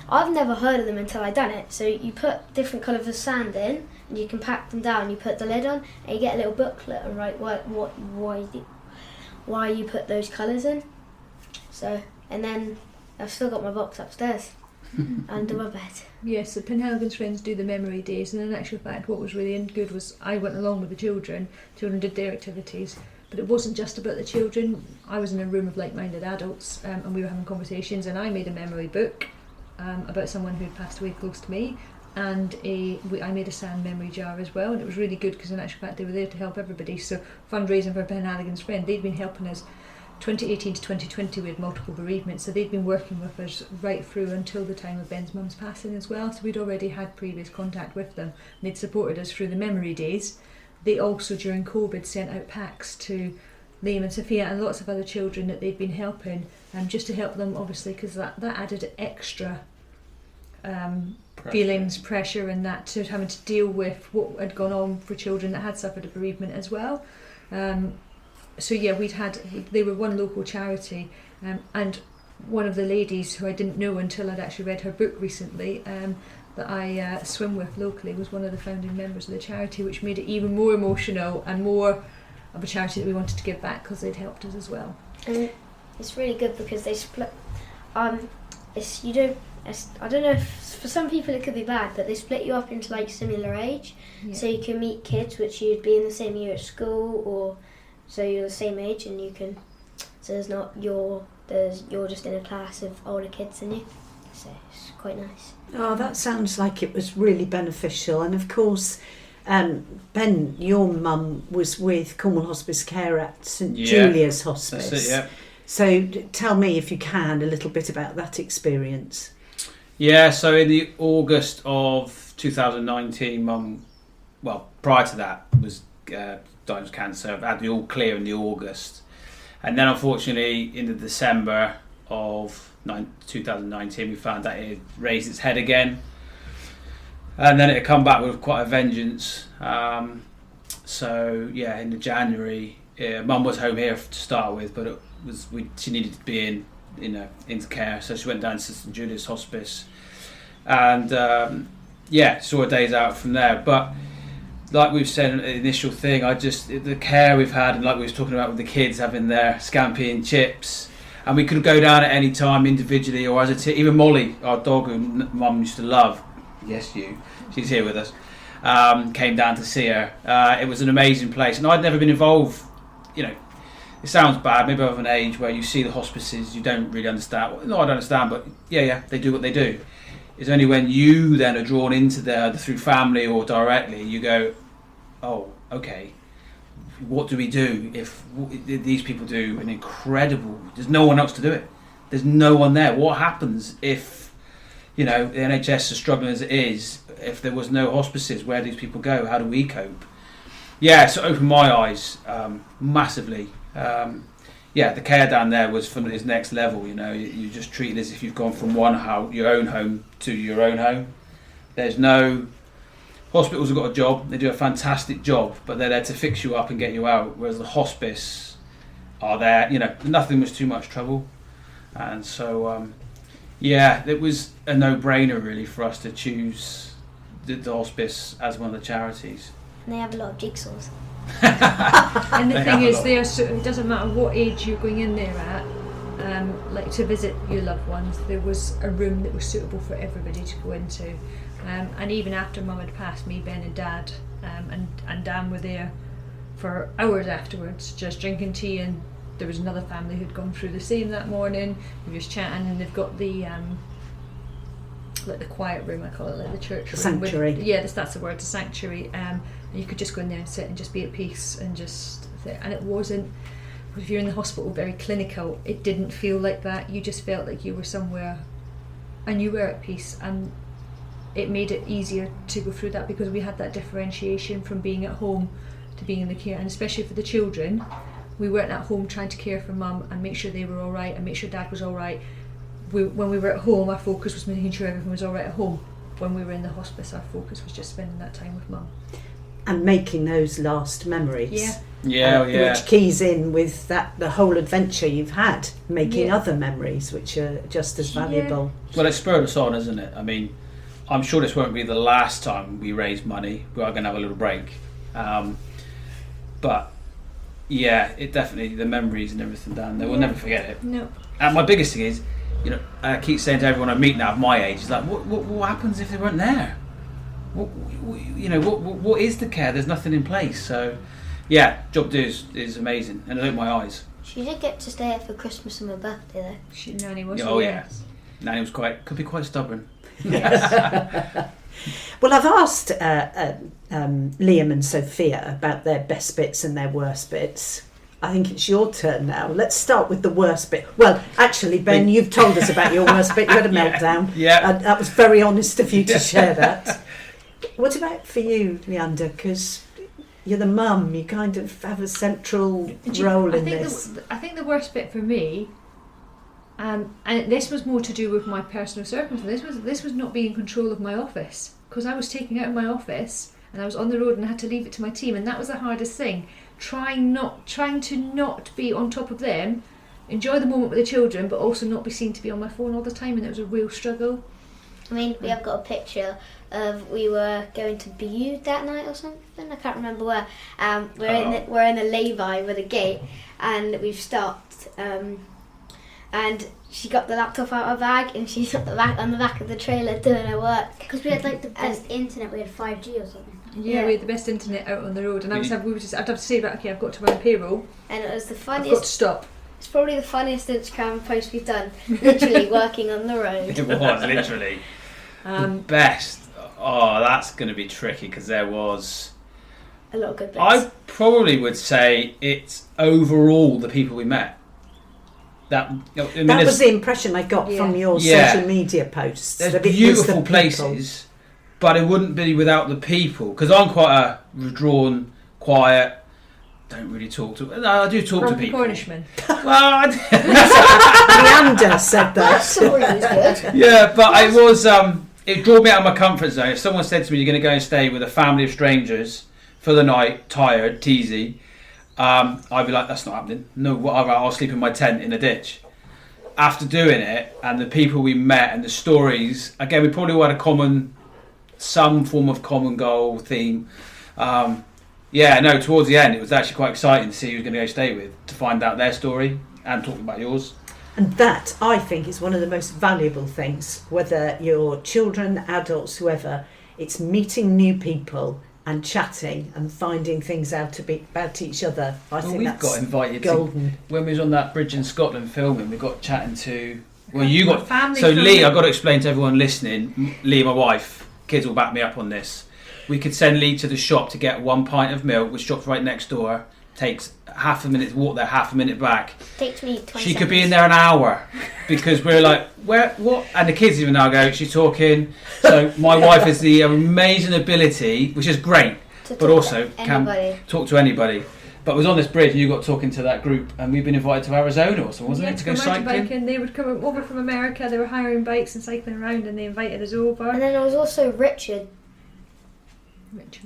I've never heard of them until I done it. So you put different colours of sand in, and you compact them down. You put the lid on, and you get a little booklet and write why you put those colours in. So, and then I've still got my box upstairs under my bed. Yes, so Penhagen's Friends do the memory days, and in actual fact what was really good was I went along with the children did their activities, but it wasn't just about the children. I was in a room of like-minded adults, and we were having conversations, and I made a memory book about someone who'd passed away close to me, and I made a sand memory jar as well, and it was really good because in actual fact they were there to help everybody. So fundraising for Penhagen's Friend, they'd been helping us 2018 to 2020. We had multiple bereavements, so they'd been working with us right through until the time of Ben's mum's passing as well, so we'd already had previous contact with them, and they'd supported us through the memory days. They also during COVID sent out packs to Liam and Sophia and lots of other children that they'd been helping, just to help them obviously, because that added extra feelings, pressure, and that to having to deal with what had gone on for children that had suffered a bereavement as well. So yeah, they were one local charity, and one of the ladies who I didn't know until I'd actually read her book recently, that I swim with locally, was one of the founding members of the charity, which made it even more emotional and more of a charity that we wanted to give back because they'd helped us as well. And it's really good because they split. I don't know if for some people it could be bad, but they split you up into like similar age, so you can meet kids which you'd be in the same year at school, or so you're the same age, and you can. So you're just in a class of older kids than you. So it's quite nice. Oh, that sounds like it was really beneficial. And of course, Ben, your mum was with Cornwall Hospice Care at St Julia's Hospice. That's it, yeah. So tell me, if you can, a little bit about that experience. Yeah, so in the August of 2019, Mum, well, prior to that, was diagnosed with cancer. I had the all clear in the August. And then unfortunately, in the December of 2019, we found that it had raised its head again. And then it had come back with quite a vengeance. So yeah, in the January, Mum was home here to start with, but she needed to be into care, so she went down to St Julia's Hospice, and saw her days out from there. But like we've said in the initial thing, the care we've had, and like we was talking about with the kids having their scampi and chips, and we could go down at any time individually or as a team. Even Molly, our dog who Mum used to love, she's here with us, came down to see her. It was an amazing place, and I'd never been involved. It sounds bad, maybe of an age where you see the hospices, you don't really understand. Well, no, I don't understand, but yeah, they do what they do. It's only when you then are drawn into there through family or directly, you go, oh, okay, what do we do if these people do an incredible, there's no one else to do it. There's no one there. What happens if the NHS is struggling as it is. If there was no hospices, where do these people go? How do we cope? Yeah, so it opened my eyes massively. The care down there was from its next level. You just treat it as if you've gone from your own home to your own home. There's no hospitals have got a job. They do a fantastic job, but they're there to fix you up and get you out. Whereas the hospice are there. Nothing was too much trouble, and so it was a no-brainer really for us to choose the hospice as one of the charities. And they have a lot of jigsaws. And the thing is, it doesn't matter what age you're going in there at, to visit your loved ones, there was a room that was suitable for everybody to go into. And even after Mum had passed, me, Ben and Dad and Dan were there for hours afterwards, just drinking tea, and there was another family who'd gone through the same that morning. We were just chatting, and they've got the quiet room, I call it, like the church room. Sanctuary. That's the word, the sanctuary. And you could just go in there and sit and just be at peace and just sit. And it wasn't, if you're in the hospital, very clinical. It didn't feel like that. You just felt like you were somewhere and you were at peace, and it made it easier to go through that because we had that differentiation from being at home to being in the care. And especially for the children, we weren't at home trying to care for Mum and make sure they were all right and make sure Dad was all right. When we were at home, our focus was making sure everything was all right at home. When we were in the hospice, our focus was just spending that time with Mum. And making those last memories. Which keys in with the whole adventure you've had, making other memories which are just as valuable. Well, it spurred us on, isn't it? I mean, I'm sure this won't be the last time we raise money. We are going to have a little break. But it definitely, the memories and everything down there, we'll never forget it. No. And my biggest thing is, I keep saying to everyone I meet now of my age, is like, what happens if they weren't there? What is the care? There's nothing in place. So, Job Do is amazing, and it opened my eyes. She did get to stay here for Christmas and my birthday though. Nanny was. Nanny was could be quite stubborn. Well, I've asked Liam and Sophia about their best bits and their worst bits. I think it's your turn now. Let's start with the worst bit. Well, actually, Ben, you've told us about your worst bit. You had a meltdown. Yeah. That was very honest of you to share that. What about for you, Leanda? Because you're the mum. You kind of have a central role in this. I think the worst bit for me, and this was more to do with my personal circumstances. This was not being in control of my office, because I was taken out of my office and I was on the road and I had to leave it to my team, and that was the hardest thing. Trying to not be on top of them, enjoy the moment with the children, but also not be seen to be on my phone all the time, and it was a real struggle. I mean, we have got a picture of we were going to Bude that night or something. I can't remember where. We're in a lay-by with a gate, and we've stopped. And she got the laptop out of her bag, and she's on the back of the trailer doing her work. Because we had the best internet. We had 5G or something. Yeah, we had the best internet out on the road, and I'd have to say, okay, I've got to run payroll. And it was the funniest. I've got to stop. It's probably the funniest Instagram post we've done. Literally working on the road. It was literally the best. Oh, that's going to be tricky because there was a lot of good bits. I probably would say it's overall the people we met. That was the impression I got from your social media posts. There's beautiful places, but it wouldn't be without the people. Because I'm quite a withdrawn, quiet. Don't really talk to. No, I do talk to people. Cornishman. Well, Leanda said that. That's always good. Yeah, but it was. It drew me out of my comfort zone. If someone said to me, "You're going to go and stay with a family of strangers for the night, tired, teasy," I'd be like, "That's not happening. No, I'll sleep in my tent in a ditch." After doing it, and the people we met and the stories, again, we probably all had some form of common goal theme. Towards the end, it was actually quite exciting to see who was going to go stay with, to find out their story and talk about yours. And that, I think, is one of the most valuable things, whether you're children, adults, whoever. It's meeting new people and chatting and finding things out about each other. I think we've that's got invited golden. When we was on that bridge in Scotland filming, we got chatting to... Well, you got... Family so filming. Lee, I've got to explain to everyone listening, Lee, my wife, kids will back me up on this. We could send Lee to the shop to get 1 pint of milk, which shop's right next door, takes half a minute to walk there, half a minute back. Takes me 20 She could be seconds. in there an hour because we're like, where, what? And the kids even now go, she's talking. So my wife has the amazing ability, which is great, To but talk also to can anybody. talk to anybody. But was on this bridge and you got talking to that group, and we've been invited to Arizona or something, wasn't it, to go for mountain cycling? biking. They would come over from America. They were hiring bikes and cycling around, and they invited us over. And then there was also Richard.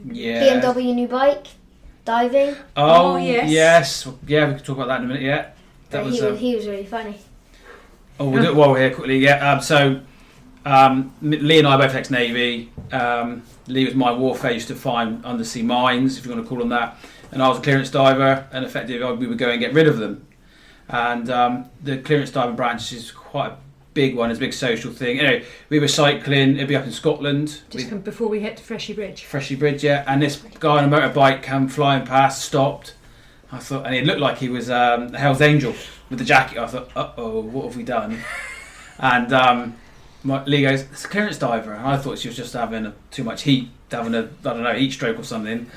Yeah. BMW new bike, diving. Oh, yes. yes. Yeah, we can talk about that in a minute. Yeah, that was. He was really funny. Oh, we'll do it while we're here quickly. Yeah. Lee and I both ex-Navy. Lee was my warfare, used to find undersea mines, if you want to call them that. And I was a clearance diver, and effectively we would go and get rid of them. And the clearance diving branch is quite a big one, it's a big social thing. Anyway, we were cycling, it'd be up in Scotland. Before we hit Freshy Bridge. Freshy Bridge, yeah. And this guy on a motorbike came flying past, stopped. I thought, and it looked like he was a Hell's Angel with the jacket. I thought, uh-oh, what have we done? And Lee goes, it's a clearance diver. And I thought she was just having too much heat, having heat stroke or something.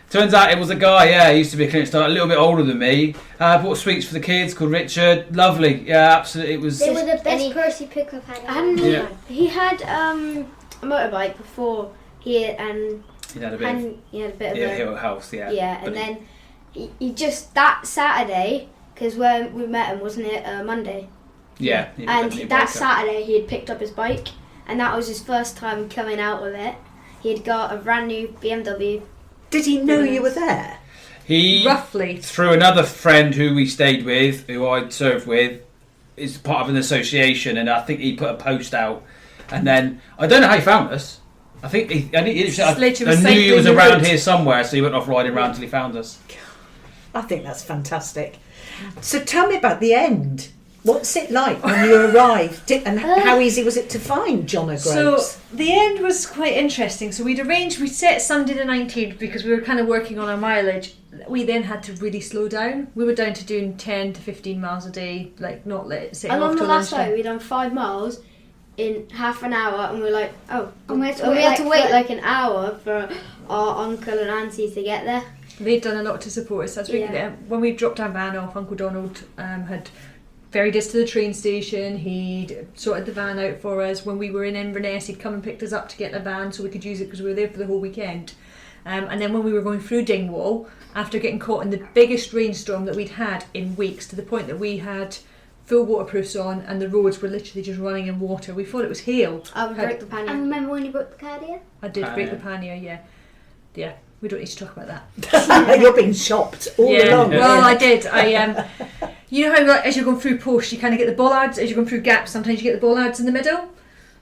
Turns out it was a guy, yeah, he used to be a clearance diver, a little bit older than me. Bought sweets for the kids, called Richard. Lovely, yeah, absolutely. It was. They were the best person pickup had. Yeah. He had a motorbike before he had a bit of ill health, yeah. Yeah, But and then he just that Saturday, because when we met him, wasn't it Monday? Yeah. And that Saturday he had picked up his bike, and that was his first time coming out of it. He had got a brand new BMW. Did he know you were there? He, Roughly. through another friend who we stayed with, who I'd served with, is part of an association, and I think he put a post out. And then, I don't know how he found us. I think I knew he was cycling around the here somewhere, so he went off riding around till he found us. I think that's fantastic. So tell me about the end. What's it like when you arrived? And how easy was it to find John O'Groats? So the end was quite interesting. So we'd set Sunday the 19th because we were kind of working on our mileage. We then had to really slow down. We were down to doing 10 to 15 miles a day, like not let setting And off on the till last lunchtime. day, we'd done 5 miles in half an hour, and we were like, oh, And we had to we wait had to like wait for- like an hour for our uncle and auntie to get there. They'd done a lot to support us. That's Yeah. when we dropped our van off, Uncle Donald had ferried us to the train station. He'd sorted the van out for us. When we were in Inverness, he'd come and picked us up to get the van so we could use it because we were there for the whole weekend. And then when we were going through Dingwall, after getting caught in the biggest rainstorm that we'd had in weeks, to the point that we had full waterproofs on and the roads were literally just running in water. We thought it was hail. I would break the And pannier. remember when you broke the cardia? I did break the pannier, yeah. Yeah, we don't need to talk about that. You're being shopped all along. Well, I did. You know how like, as you're going through posts, you kind of get the bollards. As you're going through gaps, sometimes you get the bollards in the middle.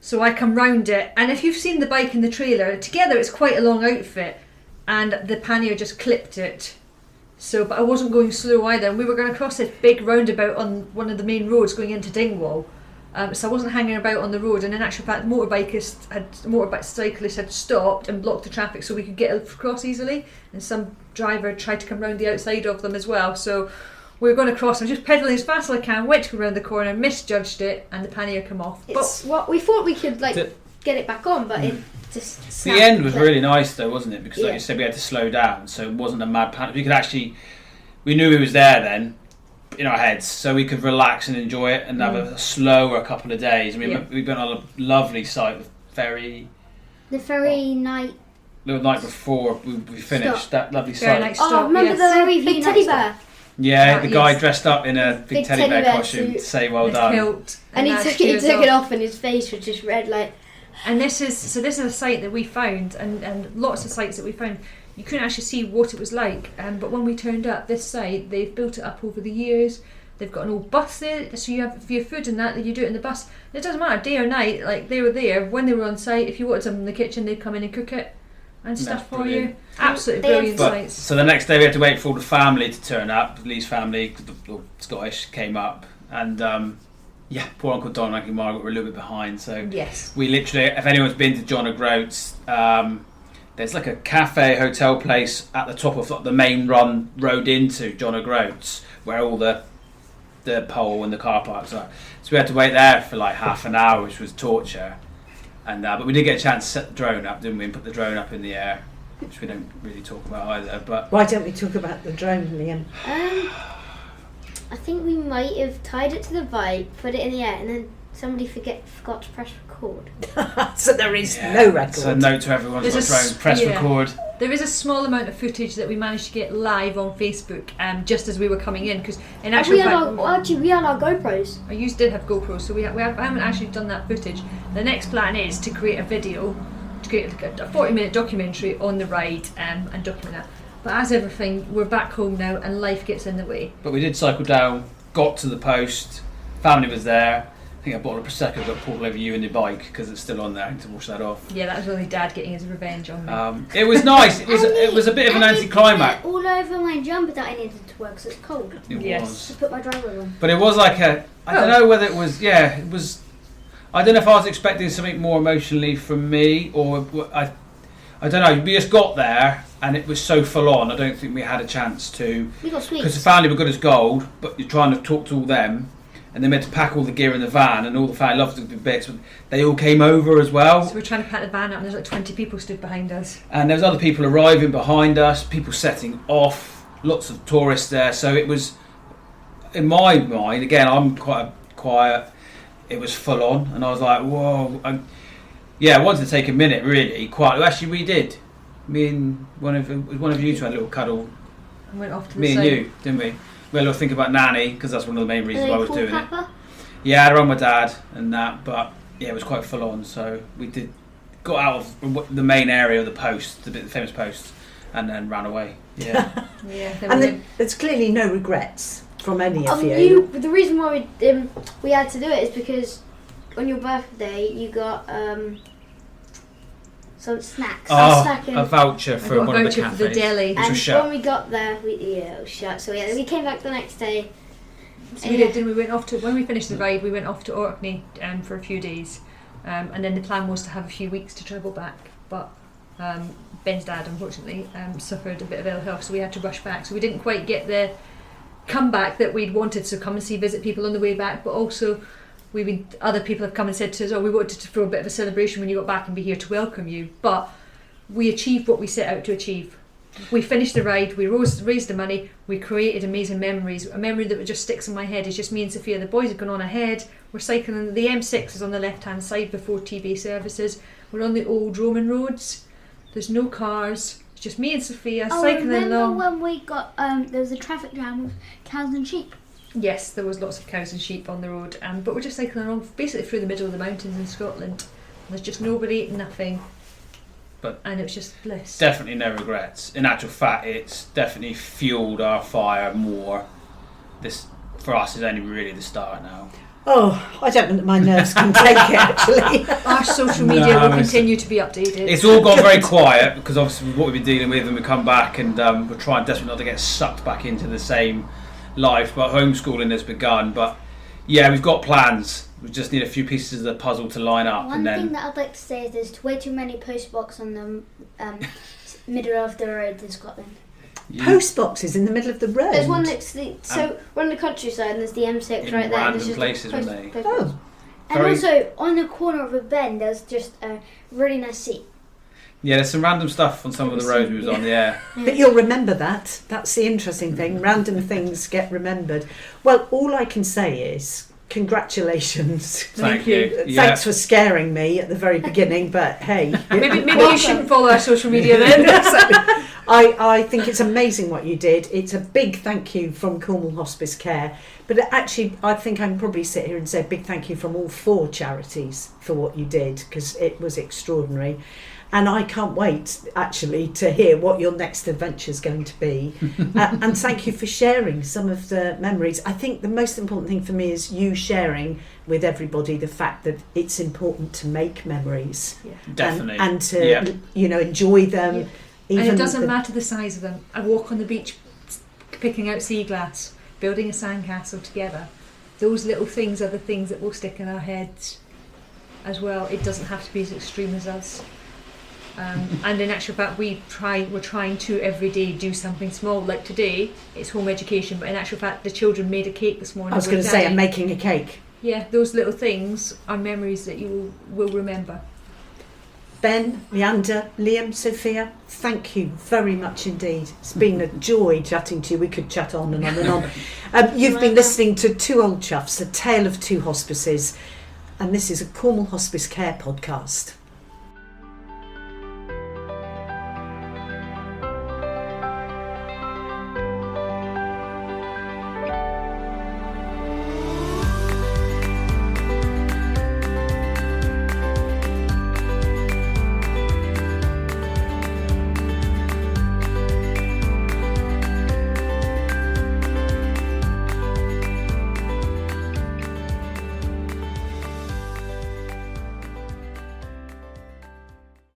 So I come round it, and if you've seen the bike and the trailer together, it's quite a long outfit, and the pannier just clipped it. So, but I wasn't going slow either, and we were going to cross this big roundabout on one of the main roads going into Dingwall. So I wasn't hanging about on the road, and in actual fact, motorbike cyclists had stopped and blocked the traffic so we could get across easily, and some driver tried to come round the outside of them as well. So we were going to cross. I was just pedalling as fast as I can, went to go round the corner, misjudged it, and the pannier come off. It's what we thought we could get it back on, but it just The snapped. end was really nice though, wasn't it? Because like Yeah. you said, we had to slow down, so it wasn't a mad panic. We knew he was there then, in our heads, so we could relax and enjoy it and have a slower couple of days. We've been on a lovely site, The ferry night. the night before we finished Stop. that lovely Very site. nice Oh, stop, remember yes. the Very big nice teddy stuff. bear? Yeah, the guy Yes. dressed up in a big teddy bear costume to say well His done. kilt, And he that took shoes it off. off, and his face was just red, like. And this is a site that we found, and lots of sites that we found, you couldn't actually see what it was like. But when we turned up, this site, they've built it up over the years. They've got an old bus there, so you have for your food and that you do it in the bus. And it doesn't matter, day or night, like they were there when they were on site. If you wanted something in the kitchen, they'd come in and cook it and stuff for brilliant. you. Absolutely They brilliant But, sites. so the next day we had to wait for all the family to turn up. Lee's family, the Scottish, came up, and poor Uncle Don and Uncle Margaret were a little bit behind. So Yes. we literally, if anyone's been to John O'Groats, there's like a cafe hotel place at the top of like, the main road into John O'Groats, where all the pole and the car parks are. So we had to wait there for like half an hour, which was torture. And but we did get a chance to set the drone up, didn't we? And put the drone up in the air. which we don't really talk about either. But Why don't we talk about the drone, Liam? I think we might have tied it to the bike, put it in the air, and then somebody forgot to press record. So there is no record. So note to everyone who's got drone, press record. There is a small amount of footage that we managed to get live on Facebook just as we were coming in, because in actual we fact... had our GoPros. I did have GoPros, so we haven't actually done that footage. The next plan is to create a video, to create a 40-minute documentary on the ride and document that. But as everything, we're back home now and life gets in the way. But we did cycle down, got to the post, family was there. I think I bought a Prosecco, got pulled over you and your bike because it's still on there. I need to wash that off. Yeah, that was only Dad getting his revenge on me. It was nice. It was a bit of an anticlimax. All over my jumper that I needed to wear because it's cold. It Yes. was. To put my driver on. But it was like I don't know whether it was. Yeah, it was. I don't know if I was expecting something more emotionally from me, or I don't know. We just got there and it was so full on. I don't think we had a chance to. We got sweets. Because the family were good as gold, but you're trying to talk to all them. And they meant to pack all the gear in the van, and all the family loved the bits. But they all came over as well. So we're trying to pack the van up, and there's like 20 people stood behind us. And there was other people arriving behind us, people setting off, lots of tourists there. So it was, in my mind, again, I'm quite quiet. It was full on, and I was like, whoa. I wanted to take a minute, really. Quietly. Actually, we did. Me and one of you two had a little cuddle. And went off to the Me side. and you, didn't we? We had a little think about Nanny, because that's one of the main reasons why I was doing Papa? it. Yeah, I had her on my dad and that, but yeah, it was quite full on. So we got out of the main area of the post, the famous post, and then ran away. Yeah. Yeah. And there's clearly no regrets from any of you. The reason why we had to do it is because on your birthday you got some snacks. A voucher for one of the cafes. For the deli. Which was And shut. when we got there, it was shut. So we came back the next day. So we did, didn't we? We went off to, when we finished the ride, we went off to Orkney for a few days, and then the plan was to have a few weeks to travel back. But Ben's dad, unfortunately, suffered a bit of ill health, so we had to rush back. So we didn't quite get the comeback that we'd wanted. So come and see, visit people on the way back, but also other people have come and said to us, "Oh, we wanted to throw a bit of a celebration when you got back and be here to welcome you." But we achieved what we set out to achieve. We finished the ride, we raised the money, we created amazing memories. A memory that just sticks in my head is just me and Sophia. The boys have gone on ahead, we're cycling, the M6 is on the left hand side before TV services, we're on the old Roman roads, there's no cars, it's just me and Sophia cycling along. When we got there was a traffic jam with cows and sheep? Yes, there was lots of cows and sheep on the road, but we're just cycling along basically through the middle of the mountains in Scotland. There's just nobody, nothing. And it was just bliss. Definitely no regrets. In actual fact, it's definitely fueled our fire more. This, for us, is only really the start now. Oh, I don't think my nerves can take it, actually. Our social media will continue to be updated. It's all gone very quiet, because obviously with what we've been dealing with, and we come back and we're trying desperately not to get sucked back into the same life, but homeschooling has begun. But yeah, we've got plans. We just need a few pieces of the puzzle to line up. One thing that I'd like to say is there's way too many post boxes on the middle of the road in Scotland. Post boxes in the middle of the road? There's one next to we're on the countryside and there's the M6 right there. Random places, aren't they? Oh. And also, on the corner of a bend, there's just a really nice seat. Yeah, there's some random stuff on some of the roads we was on, yeah. But you'll remember that. That's the interesting thing. Random things get remembered. Well, all I can say is congratulations. Thank you. Thanks for scaring me at the very beginning, but hey. maybe you shouldn't follow our social media then. I think it's amazing what you did. It's a big thank you from Cornwall Hospice Care. But actually, I think I can probably sit here and say a big thank you from all 4 charities for what you did, because it was extraordinary. And I can't wait, actually, to hear what your next adventure is going to be. And thank you for sharing some of the memories. I think the most important thing for me is you sharing with everybody the fact that it's important to make memories. Yeah. Definitely. And to, enjoy them. Yeah. Even and it doesn't matter the size of them. I walk on the beach picking out sea glass, building a sandcastle together. Those little things are the things that will stick in our heads as well. It doesn't have to be as extreme as us. And in actual fact, we're trying to every day do something small. Like today, it's home education, but in actual fact, the children made a cake this morning. I was going to say, I'm making a cake. Yeah, those little things are memories that you will remember. Ben, Leanda, Liam, Sophia, thank you very much indeed. It's been a joy chatting to you. We could chat on and on and on. You've been listening to Two Old Chuffs, a tale of two hospices, and this is a Cornwall Hospice Care podcast.